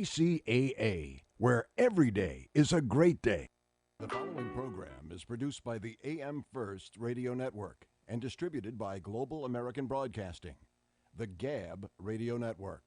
KCAA, where every day is a great day. The following program is produced by the AM First Radio Network and distributed by Global American Broadcasting, the GAB Radio Network.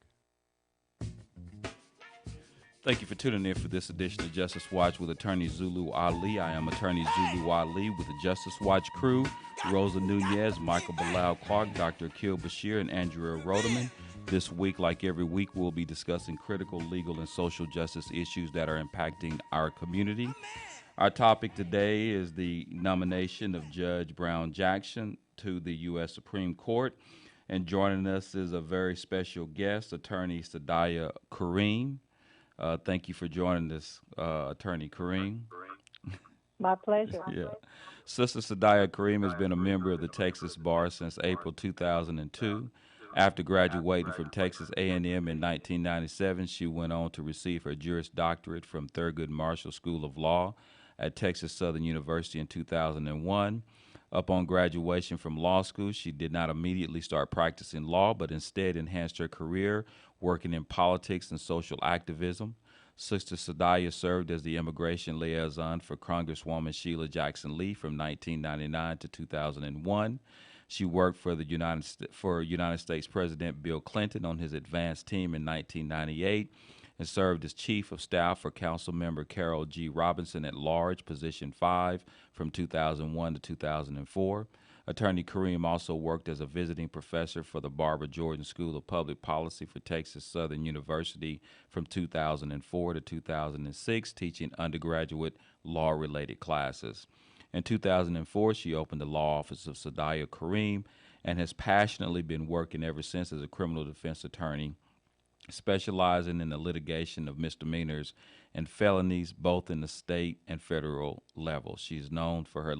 Thank you for tuning in for this edition of Justice Watch with Attorney Zulu Ali. I am Attorney Zulu Ali with the Justice Watch crew, Rosa Nunez, Michael Bilal Clark, Dr. Akil Bashir, and Andrea Rodeman. This week, like every week, we'll be discussing critical legal and social justice issues that are impacting our community. Our topic today is the nomination of Judge Brown Jackson to the U.S. Supreme Court. And joining us is a very special guest, Attorney Sadaya Kareem. Thank you for joining us, Attorney Kareem. My pleasure. Yeah. Sister Sadaya Kareem has been a member of the Texas Bar since April 2002. After graduating from Texas A&M in 1997, she went on to receive her Juris Doctorate from Thurgood Marshall School of Law at Texas Southern University in 2001. Upon graduation from law school, she did not immediately start practicing law, but instead enhanced her career working in politics and social activism. Sister Sadaya served as the immigration liaison for Congresswoman Sheila Jackson Lee from 1999 to 2001. She worked for the United States President Bill Clinton on his advance team in 1998 and served as Chief of Staff for Councilmember Carol G. Robinson at Large, Position 5, from 2001 to 2004. Attorney Kareem also worked as a visiting professor for the Barbara Jordan School of Public Policy for Texas Southern University from 2004 to 2006, teaching undergraduate law-related classes. In 2004, she opened the law office of Sadaya Kareem and has passionately been working ever since as a criminal defense attorney, specializing in the litigation of misdemeanors and felonies both in the state and federal level. She's known for her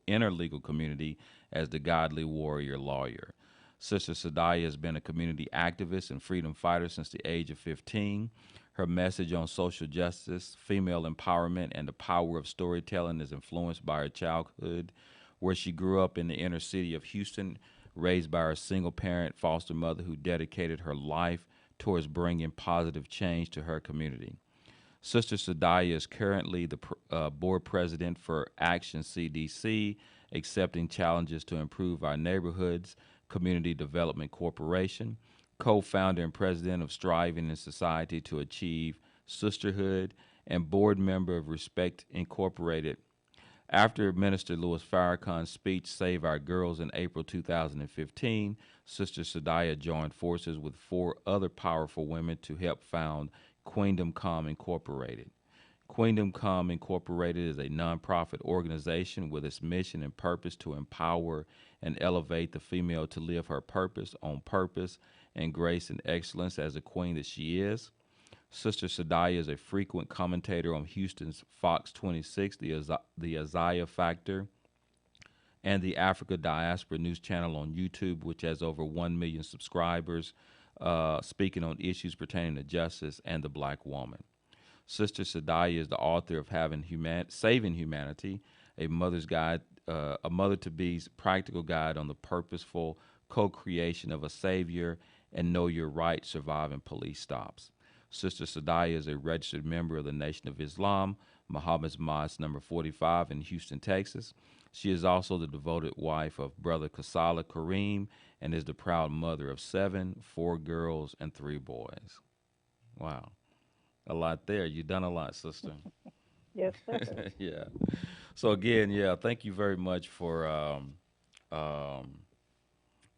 inner legal community as the Godly Warrior Lawyer. Sister Sadaya has been a community activist and freedom fighter since the age of 15. Her message on social justice, female empowerment, and the power of storytelling is influenced by her childhood, where she grew up in the inner city of Houston, raised by her single-parent foster mother who dedicated her life towards bringing positive change to her community. Sister Sadaya is currently the board president for Action CDC, Accepting Challenges to Improve Our Neighborhoods, Community Development Corporation, co-founder and president of Striving in Society to Achieve Sisterhood, and board member of Respect Incorporated. After Minister Louis Farrakhan's speech, Save Our Girls, in April 2015, Sister Sadaya joined forces with 4 other powerful women to help found Queendom Come Incorporated. Queendom Come Incorporated is a nonprofit organization with its mission and purpose to empower and elevate the female to live her purpose on purpose and grace and excellence as the queen that she is. Sister Sadaya is a frequent commentator on Houston's Fox 26, the Isaiah Factor, and the Africa Diaspora News Channel on YouTube, which has over 1 million subscribers, speaking on issues pertaining to justice and the black woman. Sister Sadaya is the author of Saving Humanity, a mother-to-be's practical guide on the purposeful co-creation of a savior and Know Your Right Surviving Police Stops. Sister Sadaya is a registered member of the Nation of Islam, Muhammad's Mosque number 45 in Houston, Texas. She is also the devoted wife of Brother Kasala Kareem and is the proud mother of 7, 4 girls, and 3 boys. Wow. A lot there. You've done a lot, sister. Yes, sir. Yeah. So again, thank you very much for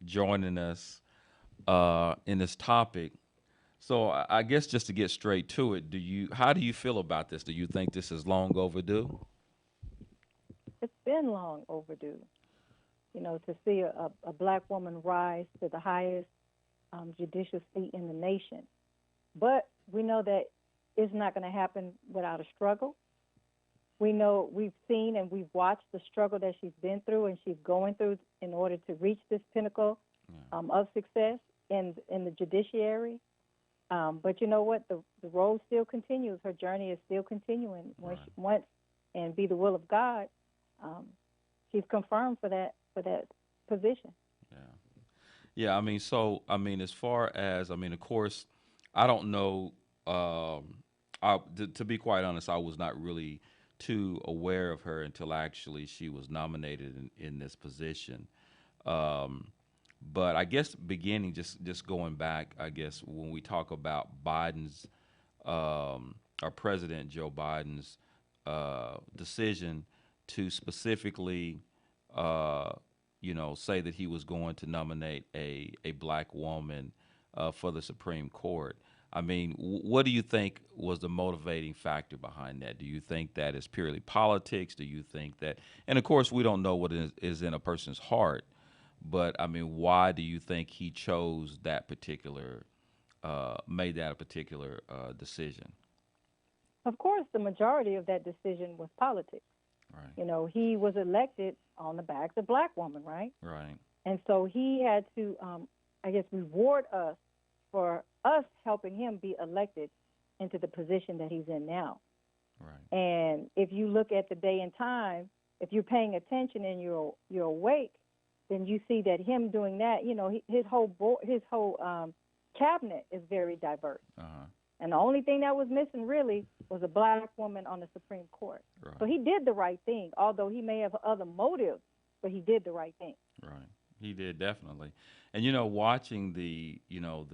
joining us in this topic. So I guess just to get straight to it, how do you feel about this? Do you think this is long overdue? It's been long overdue. You know, to see a black woman rise to the highest judicial seat in the nation. But we know that it's not going to happen without a struggle. We know we've seen and we've watched the struggle that she's been through and she's going through in order to reach this pinnacle of success in the judiciary. But you know what? The road still continues. Her journey is still continuing. Once and be the will of God, she's confirmed for that position. Yeah. Yeah, I mean, as far as, of course, I don't know to be quite honest, I was not really too aware of her until actually she was nominated in this position. Um, but I guess beginning, just going back, I guess when we talk about Biden's our President Joe Biden's decision to specifically, uh, say that he was going to nominate a black woman for the Supreme Court. I mean, what do you think was the motivating factor behind that? Do you think that is purely politics? Do you think that, and of course, we don't know what is in a person's heart, but I mean, why do you think he chose that particular, made that a particular decision? Of course, the majority of that decision was politics. Right. You know, he was elected on the backs of black women, right? Right. And so he had to, I guess, reward us for us helping him be elected into the position that he's in now. Right. And if you look at the day and time, if you're paying attention and you're awake, then you see that him doing that, you know, his whole cabinet is very diverse. Uh-huh. And the only thing that was missing really was a black woman on the Supreme Court. Right. So he did the right thing, although he may have other motives, but he did the right thing. Right. He did, definitely. And watching the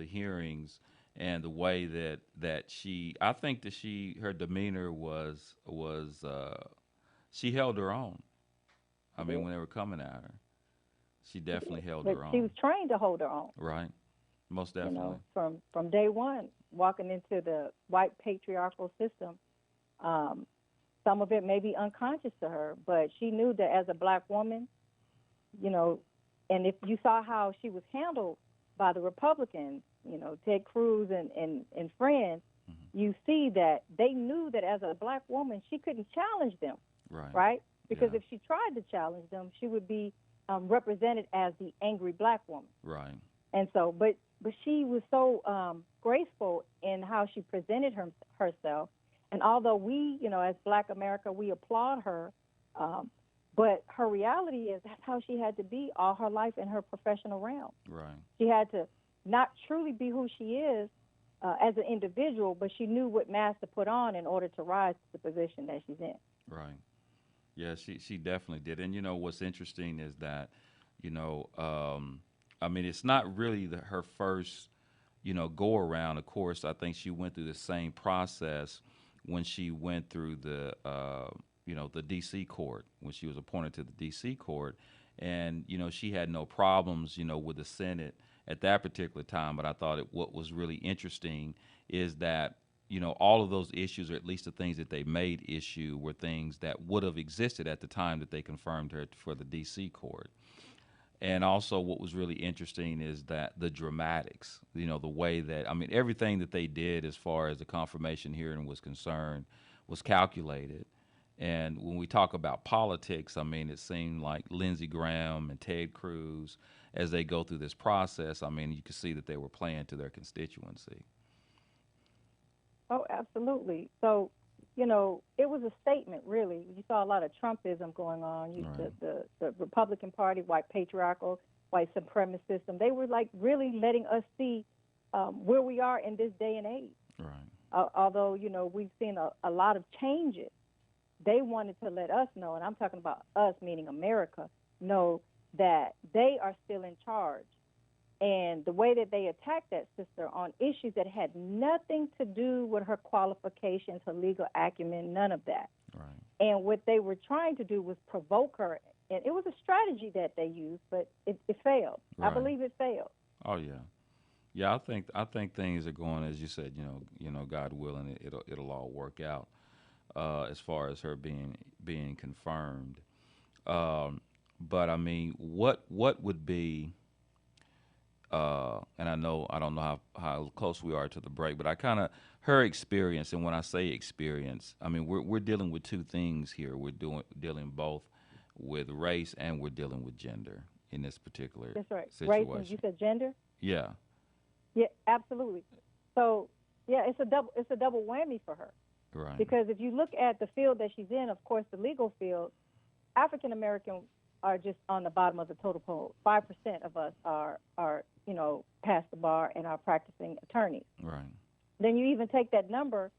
hearings and the way that she, I think that her demeanor was she held her own. I mean, when they were coming at her, she definitely held But her own. she was trained to hold her own. Right. Most definitely. You know, from day one, walking into the white patriarchal system, some of it may be unconscious to her, but she knew that as a black woman, you know, and if you saw how she was handled by the Republicans, you know, Ted Cruz and friends, you see that they knew that as a black woman, she couldn't challenge them, right? Because if she tried to challenge them, she would be represented as the angry black woman. Right. And so, but she was so graceful in how she presented herself. And although we, you know, as Black America, we applaud her, but her reality is that's how she had to be all her life in her professional realm. Right. She had to not truly be who she is as an individual, but she knew what mask to put on in order to rise to the position that she's in. Right. Yeah, she definitely did. And what's interesting is that, I mean, it's not really her first, go around. Of course, I think she went through the same process when she went through the D.C. court, when she was appointed to the D.C. court. And, she had no problems, with the Senate at that particular time. But I thought what was really interesting is that, all of those issues, or at least the things that they made issue, were things that would have existed at the time that they confirmed her for the D.C. court. And also what was really interesting is that the dramatics, the way that, I mean, everything that they did as far as the confirmation hearing was concerned was calculated. And when we talk about politics, I mean, it seemed like Lindsey Graham and Ted Cruz, as they go through this process, I mean, you could see that they were playing to their constituency. Oh, absolutely. So, it was a statement, really. You saw a lot of Trumpism going on. Right. The Republican Party, white patriarchal, white supremacist, they were like really letting us see where we are in this day and age. Right. Although, we've seen a lot of changes, they wanted to let us know, and I'm talking about us, meaning America, know that they are still in charge. And the way that they attacked that sister on issues that had nothing to do with her qualifications, her legal acumen, none of that. Right. And what they were trying to do was provoke her. And it was a strategy that they used, but it failed. Right. I believe it failed. Oh yeah, yeah. I think things are going, as you said. God willing, it'll all work out as far as her being confirmed. But I mean, what would be? And I don't know how close we are to the break, but her experience, and when I say experience, I mean we're dealing with two things here. We're dealing both with race and we're dealing with gender in this particular That's right. situation. Race, and you said gender? Yeah. Yeah, absolutely. So yeah, it's a double whammy for her. Right. Because if you look at the field that she's in, of course, the legal field, African American are just on the bottom of the totem pole. 5% of us are past the bar and are practicing attorneys. Right. then you even take that number,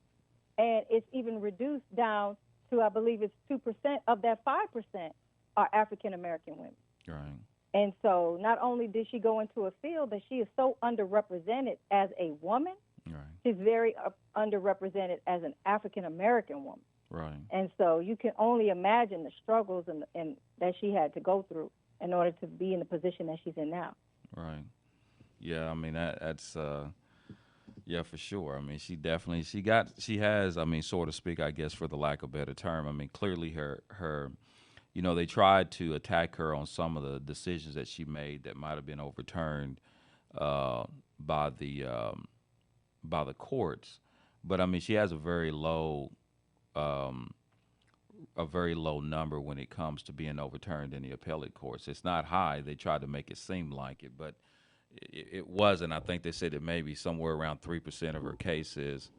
and it's even reduced down to, I believe it's 2% of that 5% are African American women. Right. And so not only did she go into a field that she is so underrepresented as a woman, Right. she's very underrepresented as an African American woman. Right. And so you can only imagine the struggles and that she had to go through in order to be in the position that she's in now. Right. Yeah, I mean that's yeah, for sure. I mean, she has, I mean, so to speak, I guess, for the lack of a better term. I mean, clearly her they tried to attack her on some of the decisions that she made that might have been overturned by the courts. But I mean, she has a very low number when it comes to being overturned in the appellate courts. It's not high. They tried to make it seem like it, but it wasn't. I think they said that maybe somewhere around 3% of her cases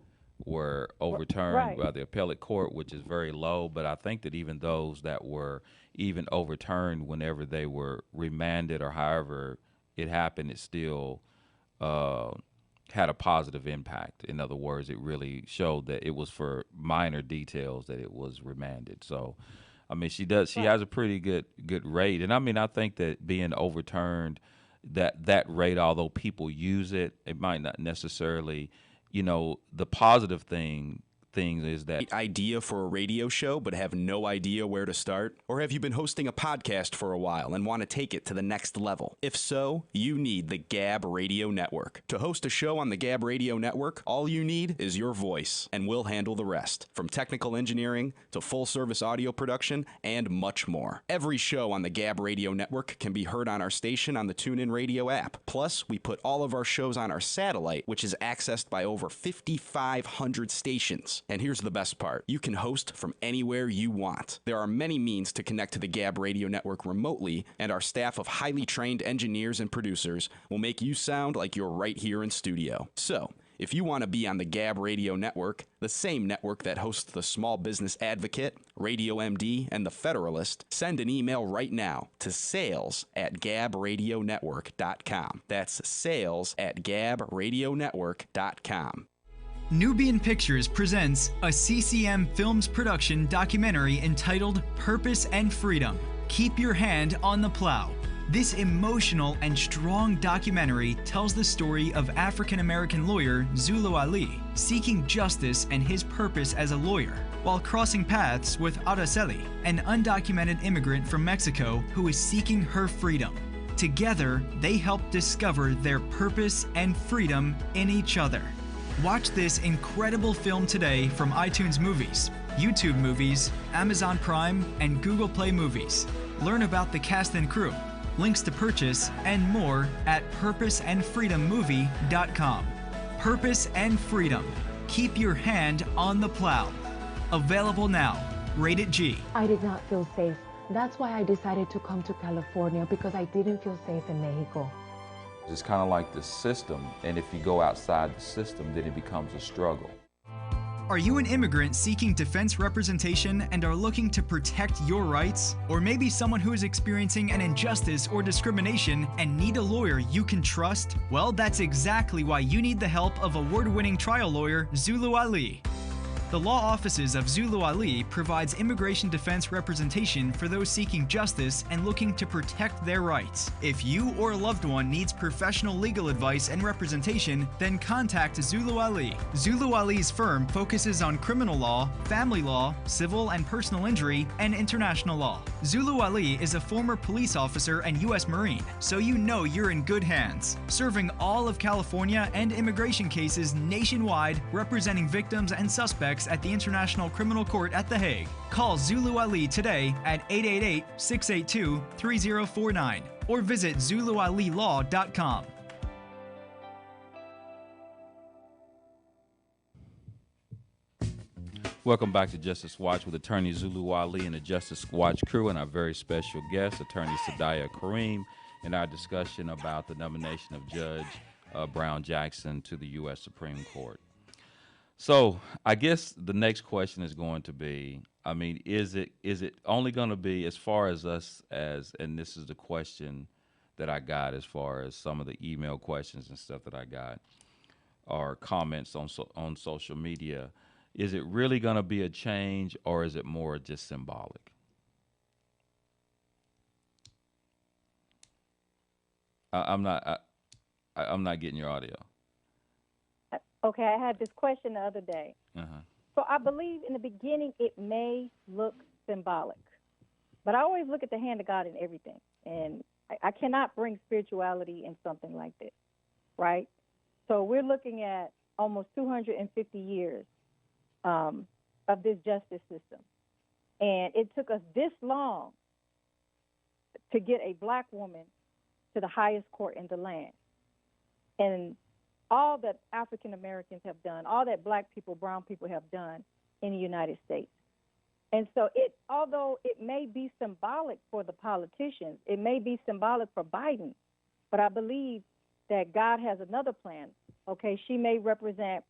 were overturned by the appellate court, which is very low. But I think that even those that were even overturned whenever they were remanded or however it happened, it still had a positive impact. In other words, it really showed that it was for minor details that it was remanded. So, I mean, she has a pretty good rate. And I mean, I think that being overturned, that rate, although people use it, it might not necessarily, the positive things is that idea for a radio show but have no idea where to start? Or have you been hosting a podcast for a while and want to take it to the next level? If so, you need the Gab Radio Network. To host a show on the Gab Radio Network, all you need is your voice, and we'll handle the rest, from technical engineering to full-service audio production and much more. Every show on the Gab Radio Network can be heard on our station on the TuneIn Radio app. Plus, we put all of our shows on our satellite, which is accessed by over 5,500 stations. And here's the best part. You can host from anywhere you want. There are many means to connect to the Gab Radio Network remotely, and our staff of highly trained engineers and producers will make you sound like you're right here in studio. So, if you want to be on the Gab Radio Network, the same network that hosts the Small Business Advocate, Radio MD, and the Federalist, send an email right now to sales@gabradionetwork.com. That's sales@gabradionetwork.com. Nubian Pictures presents a CCM Films production documentary entitled Purpose and Freedom. Keep your hand on the plow. This emotional and strong documentary tells the story of African-American lawyer Zulu Ali seeking justice and his purpose as a lawyer, while crossing paths with Araceli, an undocumented immigrant from Mexico who is seeking her freedom. Together, they help discover their purpose and freedom in each other. Watch this incredible film today from iTunes Movies, YouTube Movies, Amazon Prime, and Google Play Movies. Learn about the cast and crew, links to purchase, and more at purposeandfreedommovie.com. Purpose and Freedom. Keep your hand on the plow. Available now. Rated G. I did not feel safe. That's why I decided to come to California, because I didn't feel safe in Mexico. it's kind of like the system, and if you go outside the system, then it becomes a struggle. Are you an immigrant seeking defense representation and are looking to protect your rights? Or maybe someone who is experiencing an injustice or discrimination and need a lawyer you can trust? Well, that's exactly why you need the help of award-winning trial lawyer Zulu Ali. The law offices of Zulu Ali provides immigration defense representation for those seeking justice and looking to protect their rights. If you or a loved one needs professional legal advice and representation, then contact Zulu Ali. Zulu Ali's firm focuses on criminal law, family law, civil and personal injury, and international law. Zulu Ali is a former police officer and U.S. Marine, so you know you're in good hands. Serving all of California and immigration cases nationwide, representing victims and suspects at the International Criminal Court at The Hague. Call Zulu Ali today at 888-682-3049 or visit ZuluAliLaw.com. Welcome back to Justice Watch with attorney Zulu Ali and the Justice Watch crew and our very special guest, attorney Sadaya Kareem, in our discussion about the nomination of Judge Brown Jackson to the U.S. Supreme Court. So I guess the next question is going to be, I mean, is it only going to be as far as us as, and this is the question that I got as far as some of the email questions and stuff that I got. or comments on social media. Is it really going to be a change, or is it more just symbolic? I'm not. I'm not getting your audio. Okay, I had this question the other day. Uh-huh. So I believe in the beginning it may look symbolic, but I always look at the hand of God in everything. And I cannot bring spirituality in something like this, right? So we're looking at almost 250 years of this justice system. And it took us this long to get a black woman to the highest court in the land. And all that African Americans have done, all that black people, brown people have done in the United States. And so although it may be symbolic for the politicians, it may be symbolic for Biden, but I believe that God has another plan. Okay, she may represent,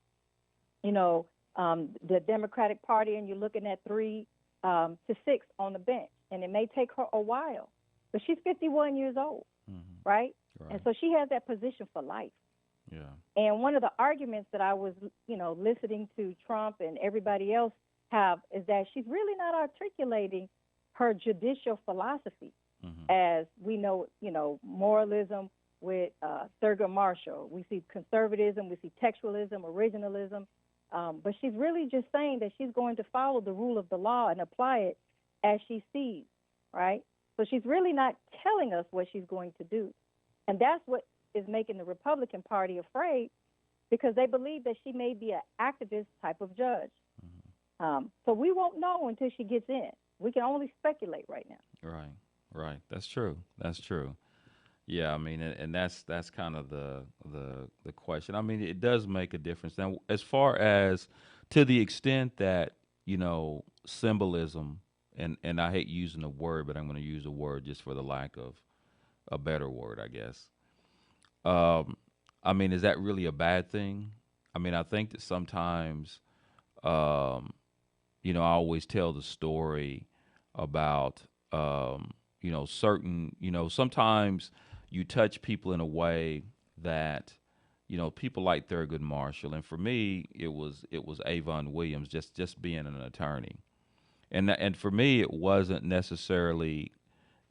the Democratic Party, and you're looking at 3 to 6 on the bench, and it may take her a while, but she's 51 years old, right? And so she has that position for life. Yeah. And one of the arguments that I was, listening to Trump and everybody else have is that she's really not articulating her judicial philosophy, as we know, moralism with Thurgood Marshall. We see conservatism, we see textualism, originalism, but she's really just saying that she's going to follow the rule of the law and apply it as she sees, right? So she's really not telling us what she's going to do. And that's what is making the Republican Party afraid, because they believe that she may be an activist type of judge. So we won't know until she gets in. We can only speculate right now. Right. That's true. Yeah, I mean, and that's kind of the question. I mean, it does make a difference. Now, as far as to the extent that symbolism, and I hate using the word, but I'm going to use the word just for the lack of a better word, I guess. I mean, is that really a bad thing? I mean, I think that sometimes, I always tell the story about, certain, sometimes you touch people in a way that, people like Thurgood Marshall, and for me, it was Avon Williams, just being an attorney, and for me, it wasn't necessarily,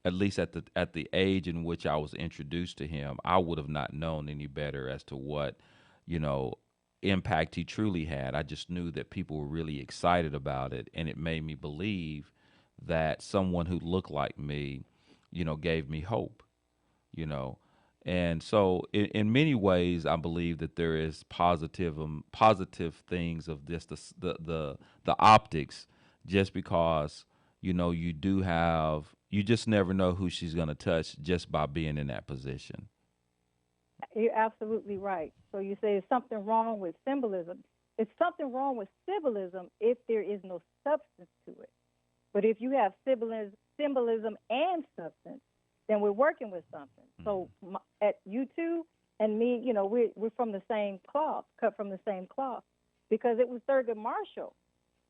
at least at the age in which I was introduced to him, I would have not known any better as to what, impact he truly had. I just knew that people were really excited about it, and it made me believe that someone who looked like me, gave me hope, And so in many ways, I believe that there is positive things of just the optics, just because, you just never know who she's going to touch just by being in that position. You're absolutely right. So you say there's something wrong with symbolism. It's something wrong with symbolism if there is no substance to it. But if you have symbolism and substance, then we're working with something. So at you two and me, we're from the same cloth, cut from the same cloth, because it was Thurgood Marshall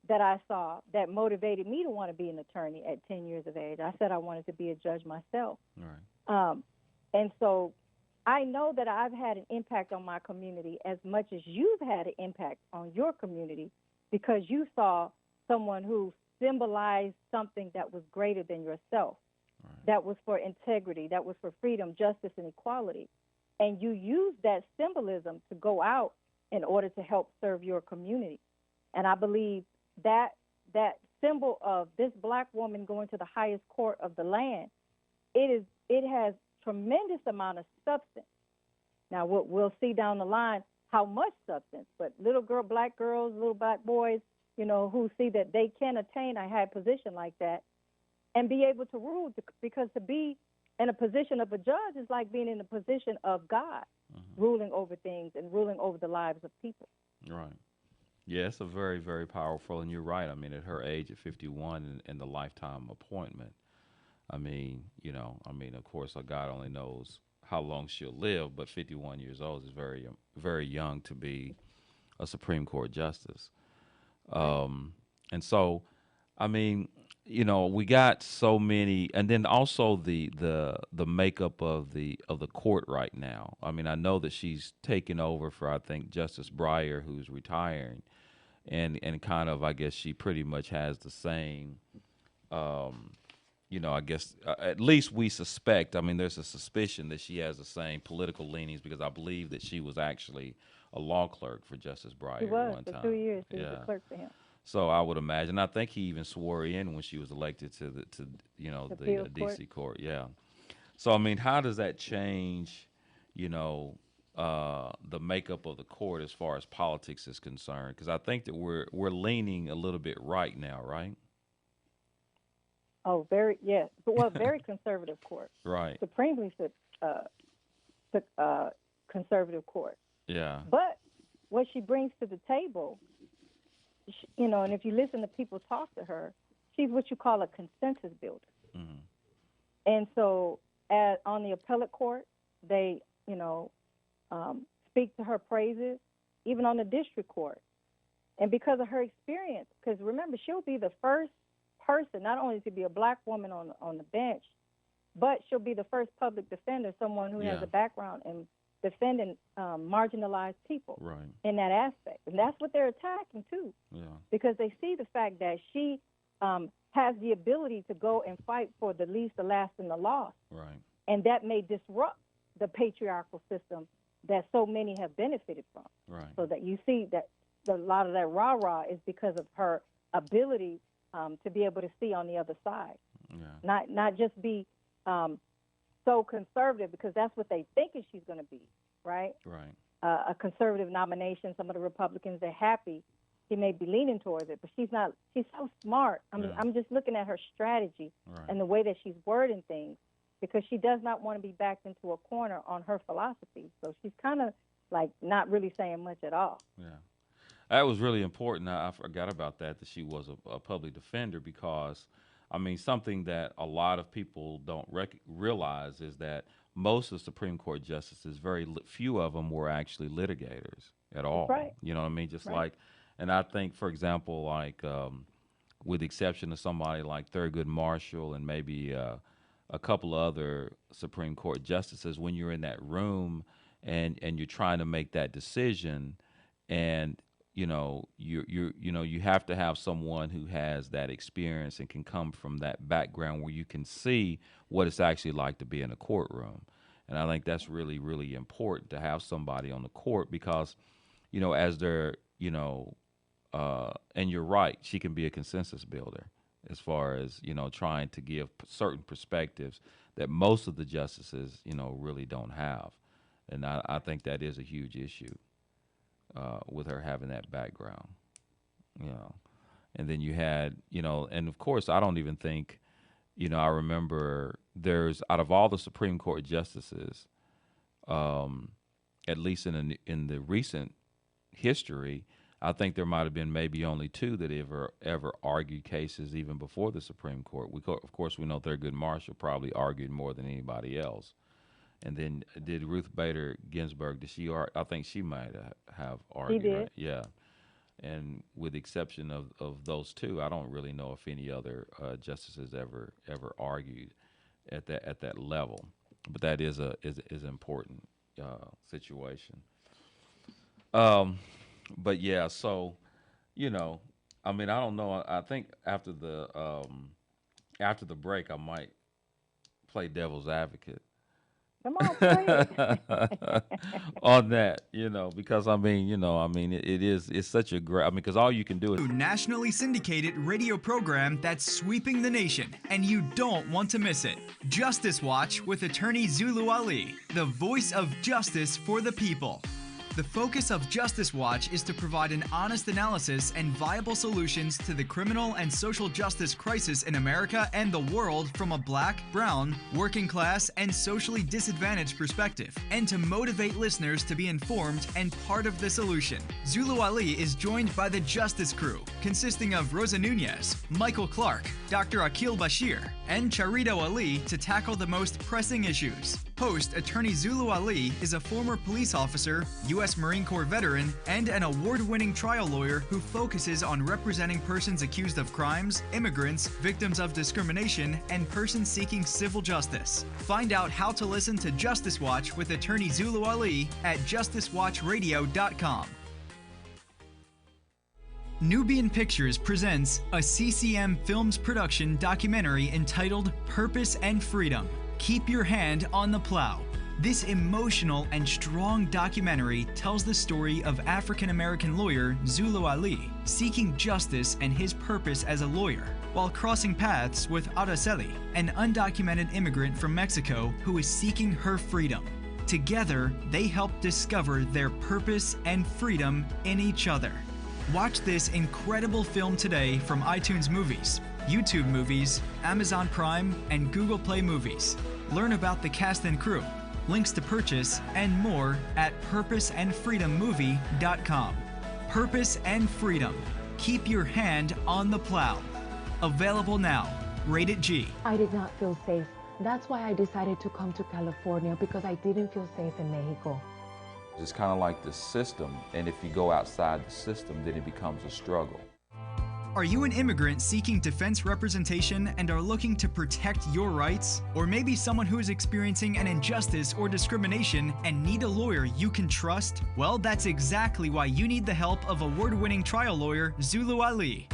that I saw that motivated me to want to be an attorney at 10 years of age. I said I wanted to be a judge myself. Right. And so I know that I've had an impact on my community as much as you've had an impact on your community, because you saw someone who symbolized something that was greater than yourself, that was for integrity, that was for freedom, justice, and equality. And you used that symbolism to go out in order to help serve your community. And I believe that symbol of this black woman going to the highest court of the land, it has tremendous amount of substance. Now we'll see down the line how much substance, but black girls, little black boys, who see that they can attain a high position like that and be able to rule, because to be in a position of a judge is like being in the position of God, ruling over things and ruling over the lives of people. Right. Yeah, it's a very, very powerful, and you're right. I mean, at her age, at 51, and the lifetime appointment, I mean, of course, God only knows how long she'll live, but 51 years old is very, very young to be a Supreme Court justice. And so, I mean, we got so many, and then also the makeup of the court right now. I mean, I know that she's taken over for, I think, Justice Breyer, who's retiring, and kind of, I guess she pretty much has the same. I guess at least we suspect. I mean, there's a suspicion that she has the same political leanings because I believe that she was actually a law clerk for Justice Breyer She was one for time. 2 years. She was a clerk for him. So I would imagine. I think he even swore in when she was elected to the D.C. court. Yeah. So I mean, how does that change, the makeup of the court as far as politics is concerned? Because I think that we're leaning a little bit right now, right? Oh, yes. Well, very conservative court. Right. Supremely conservative court. Yeah. But what she brings to the table, and if you listen to people talk to her, she's what you call a consensus builder. Mm-hmm. And so on the appellate court, they, speak to her praises, even on the district court. And because of her experience, because remember, she'll be the first person, not only to be a black woman on the bench, but she'll be the first public defender, someone who has a background in defending marginalized people in that aspect. And that's what they're attacking, too, because they see the fact that she has the ability to go and fight for the least, the last, and the lost. Right. And that may disrupt the patriarchal system that so many have benefited from. Right. So that you see that a lot of that rah-rah is because of her ability to be able to see on the other side. Yeah. Not just be so conservative, because that's what they think she's going to be, right? Right. A conservative nomination. Some of the Republicans, they're happy. She may be leaning towards it, but she's not. She's so smart. I'm just looking at her strategy and the way that she's wording things, because she does not want to be backed into a corner on her philosophy. So she's kind of like not really saying much at all. Yeah. That was really important. I forgot about that she was a public defender, because, I mean, something that a lot of people don't realize is that most of the Supreme Court justices, very few of them were actually litigators at all. Right. You know what I mean? Just like, and I think, for example, like with the exception of somebody like Thurgood Marshall and maybe a couple of other Supreme Court justices, when you're in that room and you're trying to make that decision, and you have to have someone who has that experience and can come from that background where you can see what it's actually like to be in a courtroom. And I think that's really, really important to have somebody on the court, because, as they're, and you're right, she can be a consensus builder as far as, trying to give certain perspectives that most of the justices, really don't have. And I think that is a huge issue. With her having that background, and then you had, and of course, I don't even think, I remember there's, out of all the Supreme Court justices, at least in the recent history, I think there might have been maybe only two that ever argued cases even before the Supreme Court. Of course, we know Thurgood Marshall probably argued more than anybody else. And then did Ruth Bader Ginsburg, I think she might have argued. She did. Right? Yeah. And with the exception of those two, I don't really know if any other justices ever argued at that level. But that is an important situation. But yeah, so, I mean, I don't know. I think after the break, I might play devil's advocate. Come on, play it. On that, because it's such a great, because all you can do is nationally syndicated radio program that's sweeping the nation, and you don't want to miss it. Justice Watch with attorney Zulu Ali, the voice of justice for the people. The focus of Justice Watch is to provide an honest analysis and viable solutions to the criminal and social justice crisis in America and the world from a black, brown, working class, and socially disadvantaged perspective, and to motivate listeners to be informed and part of the solution. Zulu Ali is joined by the Justice Crew, consisting of Rosa Nunez, Michael Clark, Dr. Akil Bashir, and Charito Ali to tackle the most pressing issues. Host Attorney Zulu Ali is a former police officer, U.S. Marine Corps veteran, and an award-winning trial lawyer who focuses on representing persons accused of crimes, immigrants, victims of discrimination, and persons seeking civil justice. Find out how to listen to Justice Watch with Attorney Zulu Ali at justicewatchradio.com. Nubian Pictures presents a CCM Films production documentary entitled Purpose and Freedom. Keep Your Hand on the Plow. This emotional and strong documentary tells the story of African-American lawyer Zulu Ali seeking justice and his purpose as a lawyer, while crossing paths with Araceli, an undocumented immigrant from Mexico who is seeking her freedom. Together, they help discover their purpose and freedom in each other. Watch this incredible film today from iTunes Movies, YouTube Movies, Amazon Prime, and Google Play Movies. Learn about the cast and crew, links to purchase, and more at purposeandfreedommovie.com. Purpose and Freedom. Keep your hand on the plow. Available now. Rated G. I did not feel safe. That's why I decided to come to California, because I didn't feel safe in Mexico. It's kind of like the system, and if you go outside the system, then it becomes a struggle. Are you an immigrant seeking defense representation and are looking to protect your rights? Or maybe someone who is experiencing an injustice or discrimination and need a lawyer you can trust? Well, that's exactly why you need the help of award-winning trial lawyer Zulu Ali.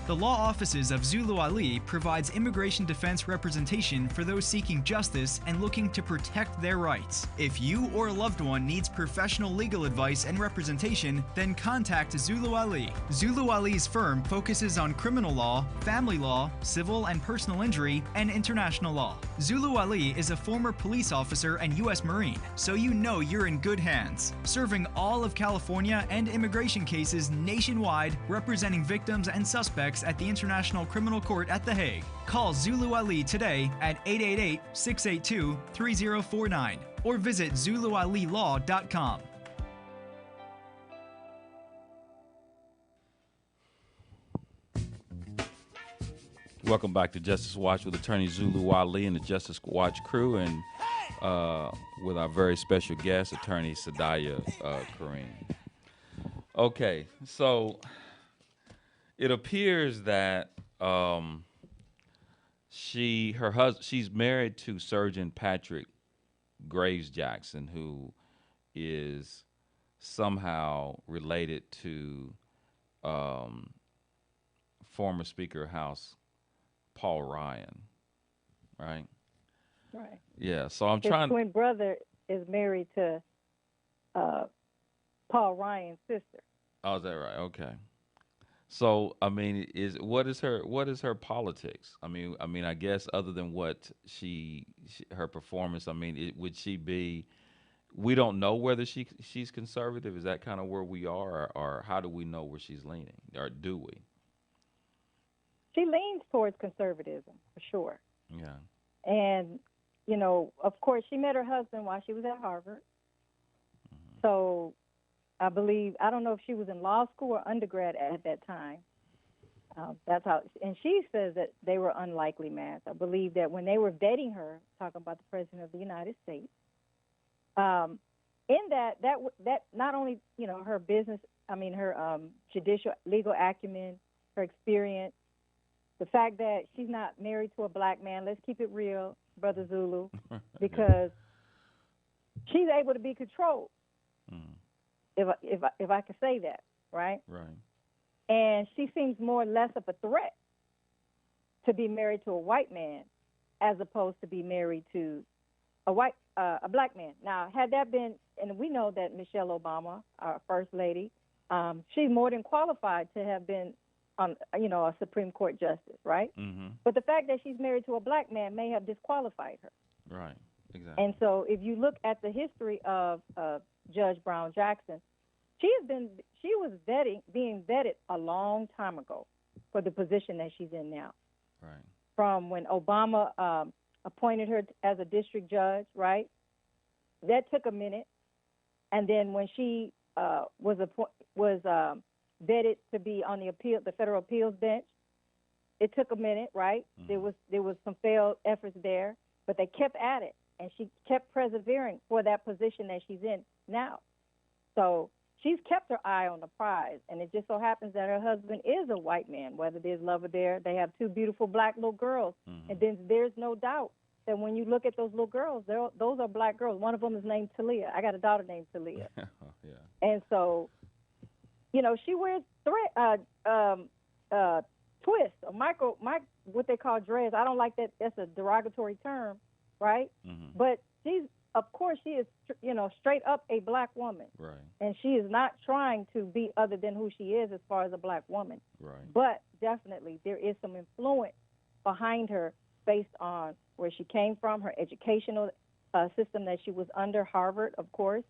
The law offices of Zulu Ali provides immigration defense representation for those seeking justice and looking to protect their rights. If you or a loved one needs professional legal advice and representation, then contact Zulu Ali. Zulu Ali's firm focuses on criminal law, family law, civil and personal injury, and international law. Zulu Ali is a former police officer and U.S. Marine, so you know you're in good hands, serving all of California and immigration cases nationwide, representing victims and suspects at the International Criminal Court at The Hague. Call Zulu Ali today at 888-682-3049 or visit ZuluAliLaw.com. Welcome back to Justice Watch with Attorney Zulu Ali and the Justice Watch crew, and with our very special guest, Attorney Sadaya Kareem. Okay, so it appears that she's married to Surgeon Patrick Graves Jackson, who is somehow related to former Speaker of House Paul Ryan, right? Right. Yeah. So I'm His trying. twin brother is married to Paul Ryan's sister. Oh, is that right? Okay. So I mean, what is her politics? I mean, I guess other than what her performance. I mean, would she be? We don't know whether she's conservative. Is that kind of where we are, or how do we know where she's leaning, or do we? She leans towards conservatism for sure. Yeah. And of course, she met her husband while she was at Harvard. Mm-hmm. So I don't know if she was in law school or undergrad at that time. That's how, and she says that they were unlikely match. I believe that when they were dating her, talking about the President of the United States, in that not only, her business, her judicial legal acumen, her experience, the fact that she's not married to a black man, let's keep it real, Brother Zulu, because she's able to be controlled. Mm. If I could say that, right? Right. And she seems more or less of a threat to be married to a white man as opposed to be married to a black man. Now, had that been, and we know that Michelle Obama, our First Lady, she's more than qualified to have been on, a Supreme Court justice, right? Mm-hmm. But the fact that she's married to a black man may have disqualified her. Right. Exactly. And so, if you look at the history of Judge Brown Jackson, she was being vetted a long time ago for the position that she's in now. Right. From when Obama appointed her as a district judge, right? That took a minute, and then when she was vetted to be on the federal appeals bench, it took a minute, right? Mm-hmm. There was some failed efforts there, but they kept at it. and she kept persevering for that position that she's in now. So she's kept her eye on the prize, and it just so happens that her husband is a white man. Whether there's love or there, they have two beautiful black little girls, and then there's no doubt that when you look at those little girls, those are black girls. One of them is named Talia. I got a daughter named Talia. Yeah. And so, you know, she wears twists or what they call dreads. I don't like that. That's a derogatory term, right? But of course, she is, you know, straight up a black woman. Right. And she is not trying to be other than who she is as far as a black woman. Right. But definitely there is some influence behind her based on where she came from, her educational system that she was under, Harvard, of course,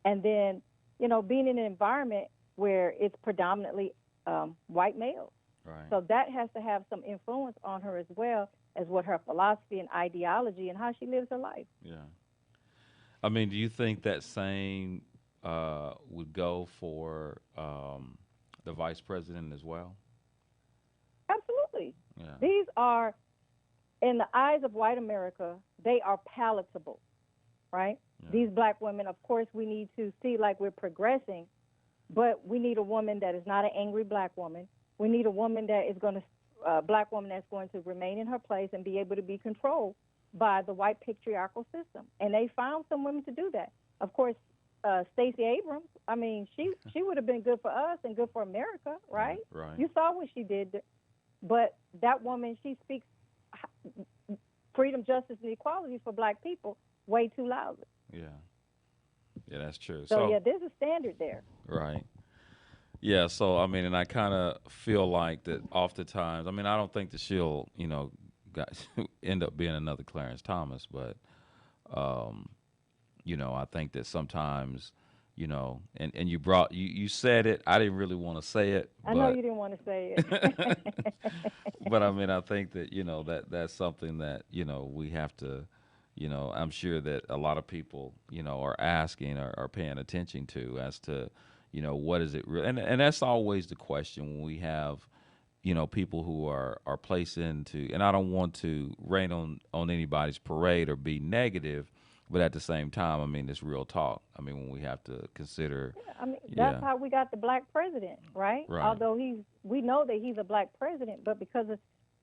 and then, you know, being in an environment where it's predominantly white males. Right. So that has to have some influence on her as well as what her philosophy and ideology and how she lives her life. Yeah. I mean, do you think that same would go for the vice president as well? Absolutely. Yeah. These are, in the eyes of white America, they are palatable, right? Yeah. These black women, of course, we need to see like we're progressing, but we need a woman that is not an angry black woman. We need a woman that is going to, black woman that's going to remain in her place and be able to be controlled by the white patriarchal system. And they found some women to do that. Of course, Stacey Abrams, I mean, she would have been good for us and good for America, right? Right. You saw what she did. But that woman, she speaks freedom, justice, and equality for black people way too loudly. Yeah. Yeah, that's true. So yeah, there's a standard there. Right. Yeah, so, I mean, and I kind of feel like that oftentimes, I mean, I don't think that she'll, you know, end up being another Clarence Thomas, but, you know, I think that sometimes, you know, and you said it, I didn't really want to say it. I know you didn't want to say it. But, I mean, I think that, you know, that's something that, you know, we have to, you know, I'm sure that a lot of people, you know, are asking or are paying attention to as to, you know, what is it really? And that's always the question when we have, you know, people who are placed into, and I don't want to rain on anybody's parade or be negative, but at the same time, I mean, it's real talk. I mean, when we have to consider. Yeah, I mean, that's how we got the black president, right? Right. Although we know that he's a black president, but because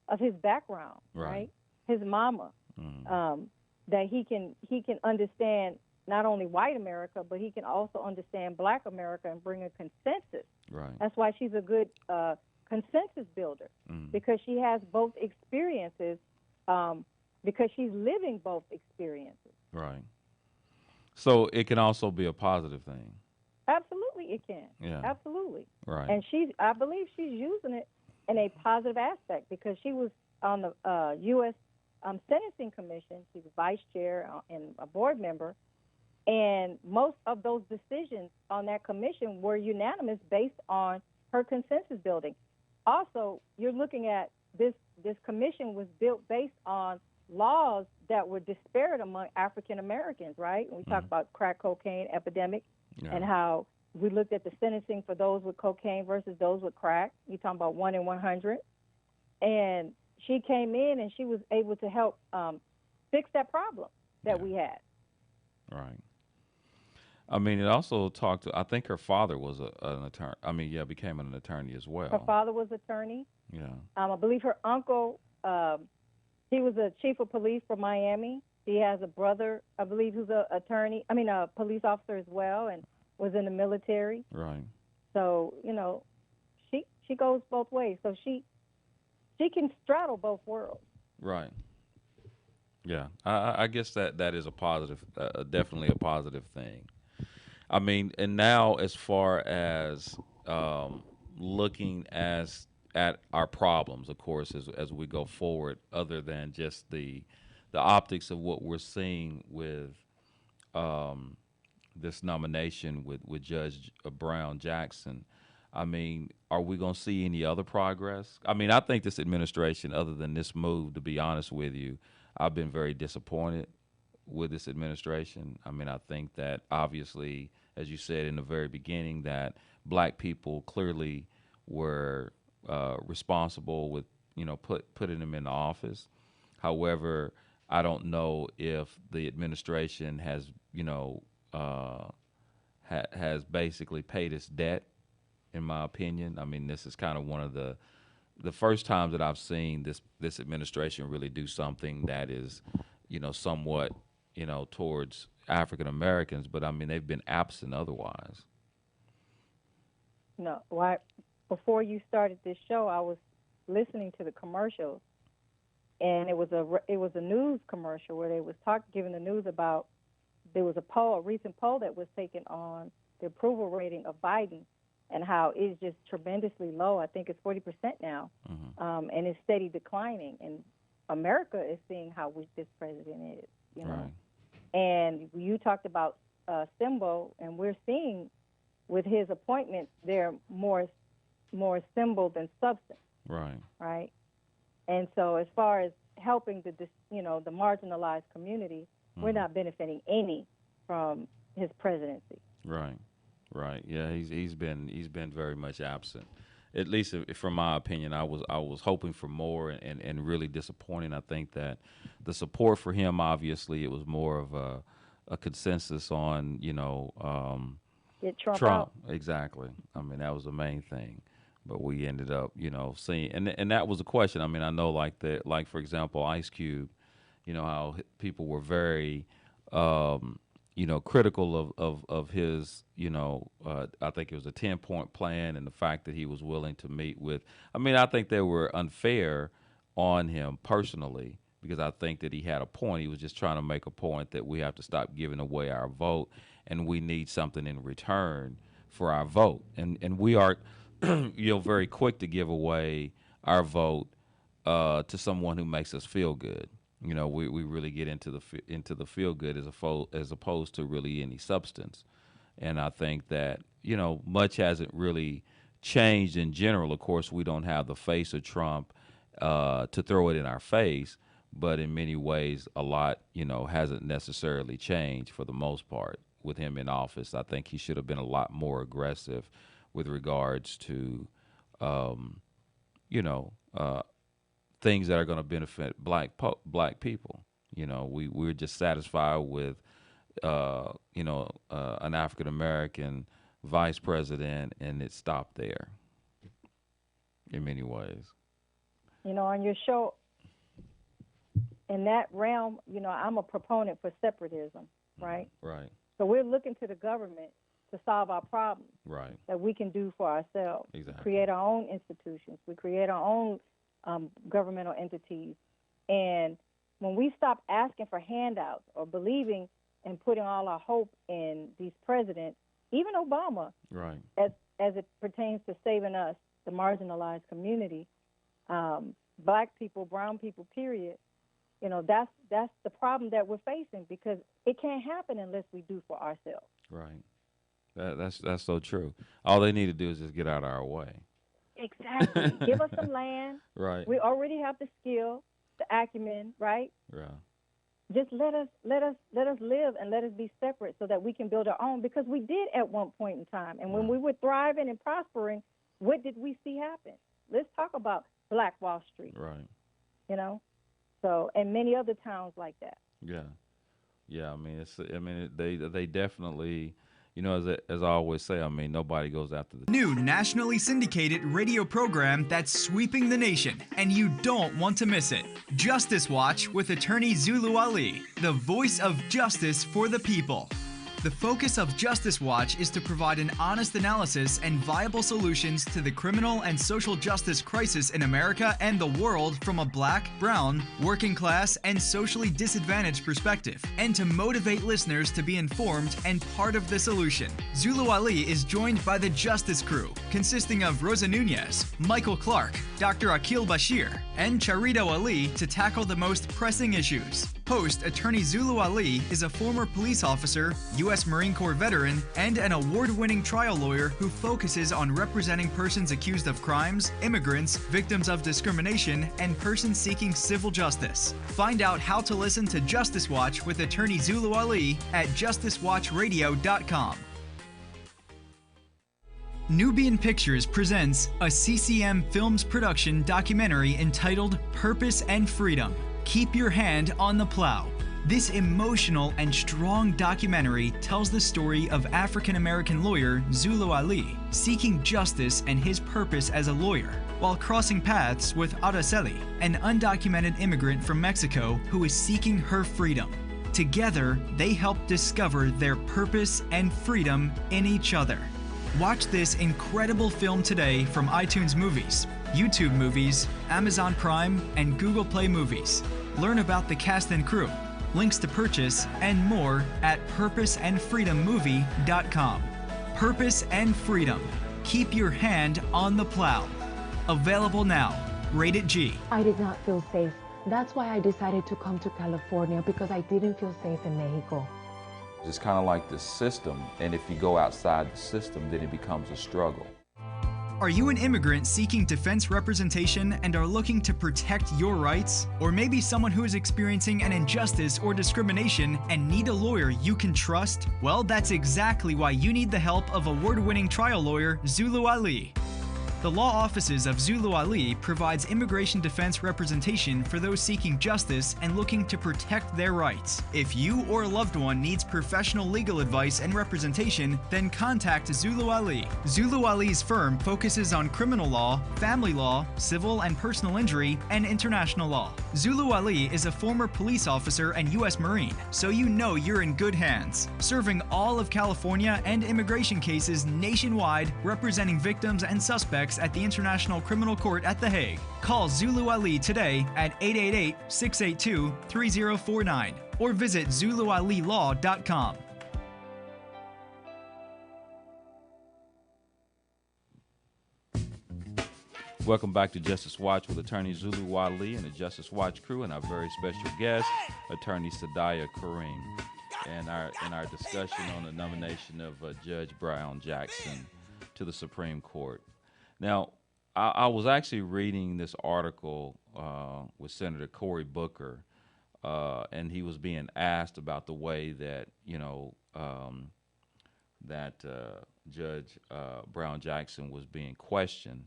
of his background, right? His mama, that he can understand not only white America, but he can also understand black America and bring a consensus. Right. That's why she's a good consensus builder, because she has both experiences, because she's living both experiences. Right. So it can also be a positive thing. Absolutely, it can. Yeah. Absolutely. Right. And I believe she's using it in a positive aspect because she was on the U.S. Sentencing Commission. She was vice chair and a board member. And most of those decisions on that commission were unanimous based on her consensus building. Also, you're looking at this commission was built based on laws that were disparate among African Americans, right? And we talk about crack cocaine epidemic and how we looked at the sentencing for those with cocaine versus those with crack. You're talking about 1 in 100. And she came in and she was able to help fix that problem that we had. Right. I mean, it also talked to, I think her father was an attorney. I mean, became an attorney as well. Her father was attorney. Yeah. I believe her uncle, he was a chief of police for Miami. He has a brother, I believe, who's a police officer as well and was in the military. Right. So, you know, she goes both ways. So she can straddle both worlds. Right. Yeah. I guess that is a positive, definitely a positive thing. I mean, and now as far as looking at our problems, of course, as we go forward, other than just the optics of what we're seeing with this nomination with Judge Brown Jackson, I mean, are we going to see any other progress? I mean, I think this administration, other than this move, to be honest with you, I've been very disappointed with this administration. I mean, I think that obviously, as you said in the very beginning, that black people clearly were responsible with, you know, putting them in the office. However, I don't know if the administration has, has basically paid its debt, in my opinion. I mean, this is kind of one of the first times that I've seen this administration really do something that is, somewhat, towards African Americans. But I mean, they've been absent otherwise. No, why? Before you started this show, I was listening to the commercials, and it was a news commercial where they was giving the news about there was a recent poll that was taken on the approval rating of Biden and how it's just tremendously low. I think it's 40% now, and it's steady declining. And America is seeing how weak this president is, you know. Right. And you talked about symbol, and we're seeing with his appointments, they're more symbol than substance. Right. Right. And so, as far as helping the marginalized community, we're not benefiting any from his presidency. Right. Right. Yeah, he's been very much absent. At least from my opinion, I was hoping for more and really disappointed. I think that the support for him, obviously, it was more of a consensus on, Get Trump out. Exactly. I mean, that was the main thing. But we ended up, seeing, and that was the question. I mean, I know like for example, Ice Cube, how people were very, critical of his, I think it was a 10-point plan, and the fact that he was willing to meet with. I mean, I think they were unfair on him personally, because I think that he had a point. He was just trying to make a point that we have to stop giving away our vote, and we need something in return for our vote. And we are, very quick to give away our vote to someone who makes us feel good. We really get into the feel good as opposed to really any substance. And I think that, much hasn't really changed in general. Of course, we don't have the face of Trump to throw it in our face, but in many ways, a lot, hasn't necessarily changed for the most part with him in office. I think he should have been a lot more aggressive with regards to, things that are going to benefit black people. We're just satisfied with, an African American vice president, and it stopped there. In many ways. On your show, in that realm, I'm a proponent for separatism, right? Right. So we're looking to the government to solve our problems. Right. That we can do for ourselves. Exactly. Create our own institutions. We create our own governmental entities. And when we stop asking for handouts or believing and putting all our hope in these presidents, even Obama, right, as it pertains to saving us, the marginalized community, black people, brown people, period, that's the problem that we're facing, because it can't happen unless we do for ourselves. Right. That's so true. All they need to do is just get out of our way. Exactly. Give us some land. Right. We already have the skill, the acumen, right? Yeah. Just let us live and let us be separate so that we can build our own, because we did at one point in time. And when we were thriving and prospering, what did we see happen? Let's talk about Black Wall Street. Right. So, and many other towns like that. Yeah. Yeah, they definitely, as I always say, nobody goes after the new nationally syndicated radio program that's sweeping the nation, and you don't want to miss it. Justice Watch with attorney Zulu Ali, the voice of justice for the people. The focus of Justice Watch is to provide an honest analysis and viable solutions to the criminal and social justice crisis in America and the world from a black, brown, working class, and socially disadvantaged perspective, and to motivate listeners to be informed and part of the solution. Zulu Ali is joined by the Justice Crew, consisting of Rosa Nunez, Michael Clark, Dr. Akil Bashir, and Charito Ali, to tackle the most pressing issues. Host attorney Zulu Ali is a former police officer, U.S. Marine Corps veteran, and an award-winning trial lawyer who focuses on representing persons accused of crimes, immigrants, victims of discrimination, and persons seeking civil justice. Find out how to listen to Justice Watch with attorney Zulu Ali at justicewatchradio.com. Nubian Pictures presents a CCM Films production documentary entitled Purpose and Freedom. Keep Your Hand on the Plow. This emotional and strong documentary tells the story of African-American lawyer Zulu Ali seeking justice and his purpose as a lawyer, while crossing paths with Araceli, an undocumented immigrant from Mexico who is seeking her freedom. Together, they help discover their purpose and freedom in each other. Watch this incredible film today from iTunes Movies, YouTube Movies, Amazon Prime, and Google Play Movies. Learn about the cast and crew, links to purchase, and more at purposeandfreedommovie.com. Purpose and Freedom. Keep Your Hand on the Plow. Available now. Rated G. I did not feel safe. That's why I decided to come to California, because I didn't feel safe in Mexico. It's kind of like the system, and if you go outside the system, then it becomes a struggle. Are you an immigrant seeking defense representation and are looking to protect your rights? Or maybe someone who is experiencing an injustice or discrimination and need a lawyer you can trust? Well, that's exactly why you need the help of award-winning trial lawyer Zulu Ali. The law offices of Zulu Ali provides immigration defense representation for those seeking justice and looking to protect their rights. If you or a loved one needs professional legal advice and representation, then contact Zulu Ali. Zulu Ali's firm focuses on criminal law, family law, civil and personal injury, and international law. Zulu Ali is a former police officer and U.S. Marine, so you know you're in good hands. Serving all of California and immigration cases nationwide, representing victims and suspects at the International Criminal Court at The Hague. Call Zulu Ali today at 888-682-3049 or visit ZuluAliLaw.com. Welcome back to Justice Watch with attorney Zulu Ali and the Justice Watch crew and our very special guest, attorney Sadaya Kareem, and in our discussion on the nomination of Judge Brown Jackson to the Supreme Court. Now, I was actually reading this article with Senator Cory Booker, and he was being asked about the way that, Judge Brown Jackson was being questioned.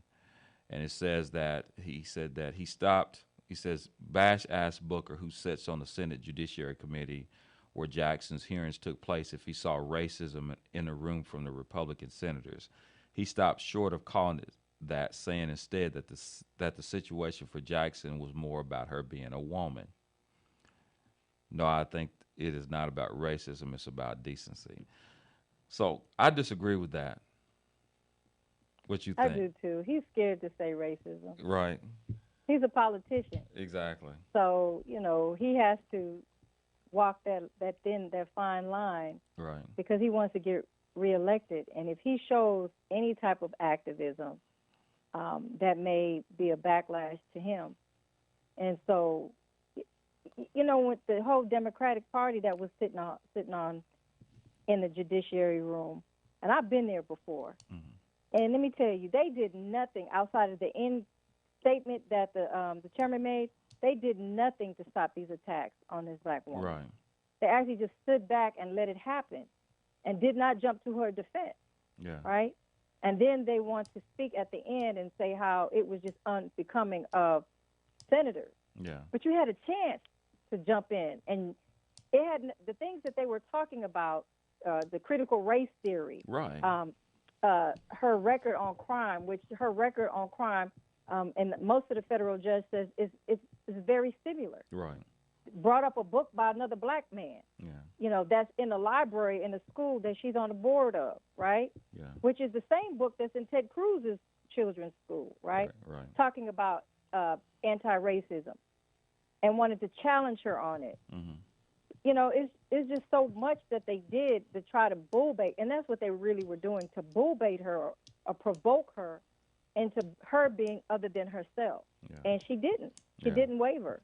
And it says that he said that he stopped. He says, Bash asked Booker, who sits on the Senate Judiciary Committee where Jackson's hearings took place, if he saw racism in the room from the Republican senators. He stopped short of calling it that, saying instead that the situation for Jackson was more about her being a woman. No, I think it is not about racism. It's about decency. So I disagree with that. What you think? I do too. He's scared to say racism. Right. He's a politician. Exactly. So, he has to walk that fine line. Right. Because he wants to get reelected. And if he shows any type of activism, that may be a backlash to him. And so, with the whole Democratic Party that was sitting on in the Judiciary room, and I've been there before. Mm-hmm. And let me tell you, they did nothing outside of the end statement that the chairman made. They did nothing to stop these attacks on this black woman. Right. They actually just stood back and let it happen and did not jump to her defense. Yeah. Right? And then they want to speak at the end and say how it was just unbecoming of senators. Yeah. But you had a chance to jump in. And it had the things that they were talking about, the critical race theory. Right. Her record on crime, and most of the federal judge says is very similar. Right. Brought up a book by another black man. Yeah. That's in the library in the school that she's on the board of, right? Yeah. Which is the same book that's in Ted Cruz's children's school, right? Right. Talking about anti-racism, and wanted to challenge her on it. Mm-hmm. It's just so much that they did to try to bull bait, and that's what they really were doing, to bull bait her or provoke her into her being other than herself. Yeah. And she didn't. She didn't waver.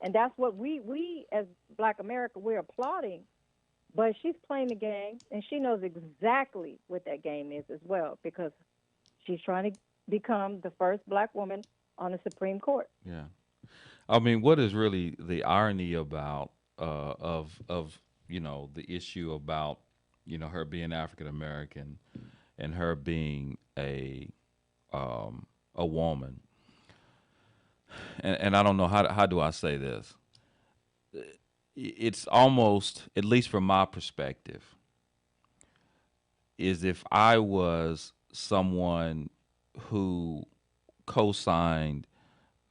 And that's what we as Black America, we're applauding. But she's playing the game, and she knows exactly what that game is as well, because she's trying to become the first black woman on the Supreme Court. Yeah. I mean, what is really the irony about of the issue about her being African American and her being a woman, and I don't know how do I say this. it's almost, at least from my perspective, is if I was someone who co-signed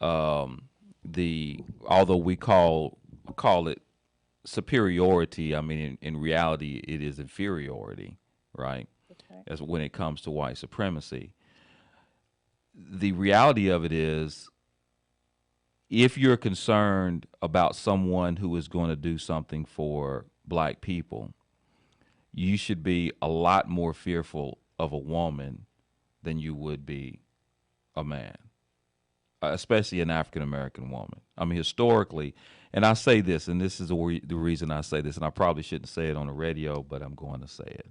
the, although we call it superiority, I mean in reality it is inferiority, right? Okay. As when it comes to white supremacy. The reality of it is, if you're concerned about someone who is going to do something for black people, you should be a lot more fearful of a woman than you would be a man, especially an African American woman. I mean, historically, and I say this, and this is the reason I say this, and I probably shouldn't say it on the radio, but I'm going to say it.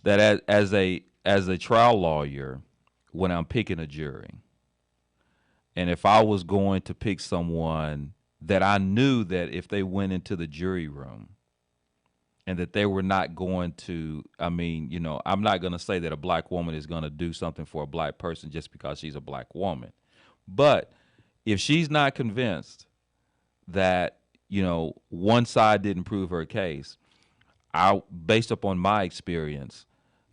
That as a trial lawyer, when I'm picking a jury, and if I was going to pick someone that I knew that if they went into the jury room and that they were not going to, I mean, I'm not going to say that a black woman is going to do something for a black person just because she's a black woman. But if she's not convinced that, one side didn't prove her case, based upon my experience,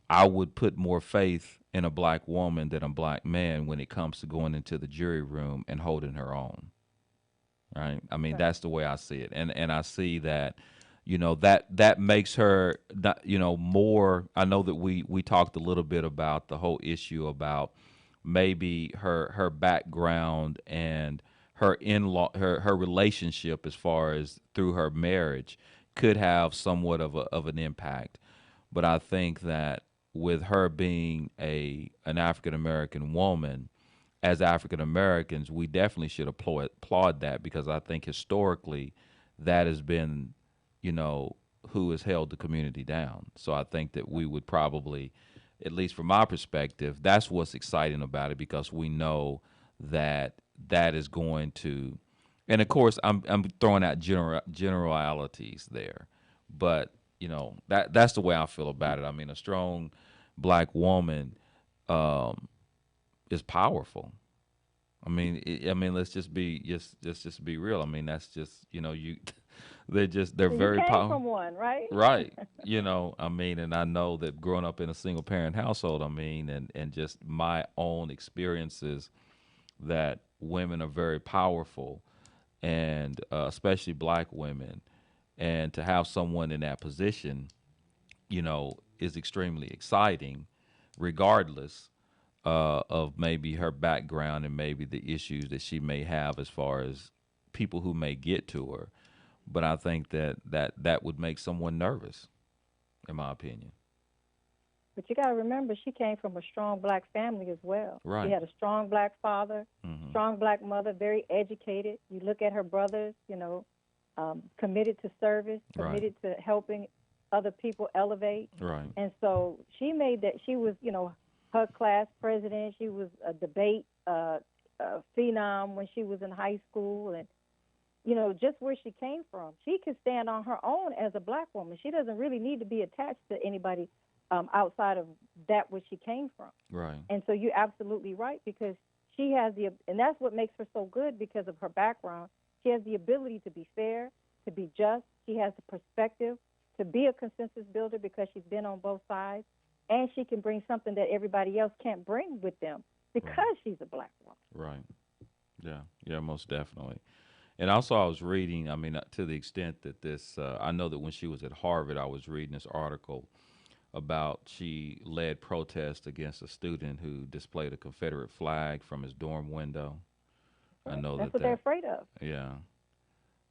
I would put more faith in a black woman than a black man when it comes to going into the jury room and holding her own. Right? I mean, that's the way I see it, and I see that, that makes her, more. I know that we talked a little bit about the whole issue about maybe her background and her relationship as far as through her marriage could have somewhat of an impact. But I think that with her being an African American woman, as African Americans, we definitely should applaud that, because I think historically that has been, who has held the community down. So I think that we would probably, at least from my perspective, that's what's exciting about it, because we know that that is going to, and of course I'm throwing out generalities there, but that's the way I feel about it. I mean, a strong black woman is powerful. I mean, let's just be real. I mean, that's just, they're So you very came powerful. from one, right? Right. I mean, and I know that growing up in a single parent household, I mean, and just my own experiences, that women are very powerful, and especially black women, and to have someone in that position, is extremely exciting, regardless of maybe her background and maybe the issues that she may have as far as people who may get to her. But I think that would make someone nervous, in my opinion. But you got to remember, she came from a strong black family as well. Right. She had a strong black father, Mm-hmm. strong black mother, very educated. You look at her brothers, committed to service, Right. committed to helping other people elevate. Right. And so she made that. She was, her class president. She was a debate phenom when she was in high school, and just where she came from, she can stand on her own as a black woman. She doesn't really need to be attached to anybody outside of that where she came from. Right. And so you're absolutely right, because she has and that's what makes her so good, because of her background. She has the ability to be fair, to be just. She has the perspective to be a consensus builder, because she's been on both sides, and she can bring something that everybody else can't bring with them, because she's a black woman. Right. Yeah, most definitely. And also, I was reading, I mean, to the extent that this, I know that when she was at Harvard, I was reading this article about she led protests against a student who displayed a Confederate flag from his dorm window. I know That's what they're afraid of. Yeah.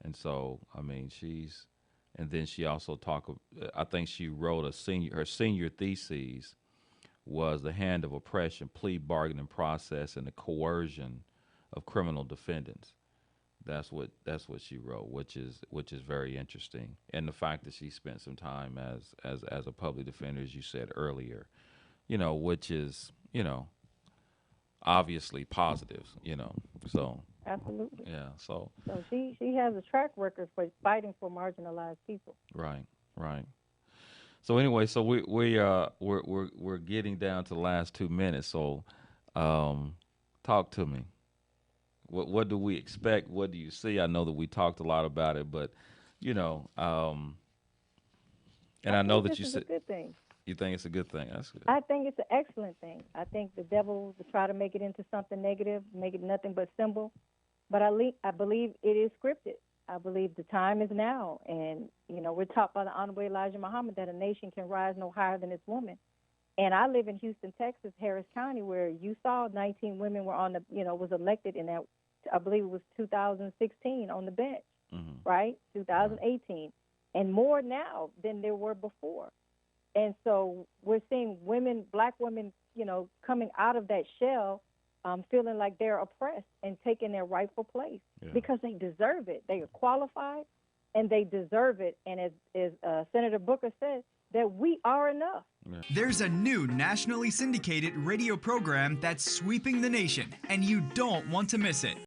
And so, I mean, and then she also I think she wrote her senior thesis was The Hand of Oppression, Plea Bargaining Process, and the Coercion of Criminal Defendants. That's what she wrote, which is very interesting. And the fact that she spent some time as a public defender, as you said earlier, which is, obviously positive, So Absolutely. yeah, so she has a track record for fighting for marginalized people. right. So anyway, so we're getting down to the last 2 minutes. So talk to me. what do we expect? What do you see? I know that we talked a lot about it, but you know, and I know that you said a good thing. You think it's a good thing. That's good. I think it's an excellent thing. I think the devil will try to make it into something negative, make it nothing but symbol. But I believe it is scripted. I believe the time is now. And, you know, we're taught by the Honorable Elijah Muhammad that a nation can rise no higher than its woman. And I live in Houston, Texas, Harris County, where you saw 19 women were on the, you know, was elected in that, I believe it was 2016 on the bench, right? 2018. And more now than there were before. And so we're seeing women, black women, you know, coming out of that shell, feeling like they're oppressed and taking their rightful place because they deserve it. They are qualified and they deserve it. And as Senator Booker said, that we are enough. Yeah. There's a new nationally syndicated radio program that's sweeping the nation, and you don't want to miss it.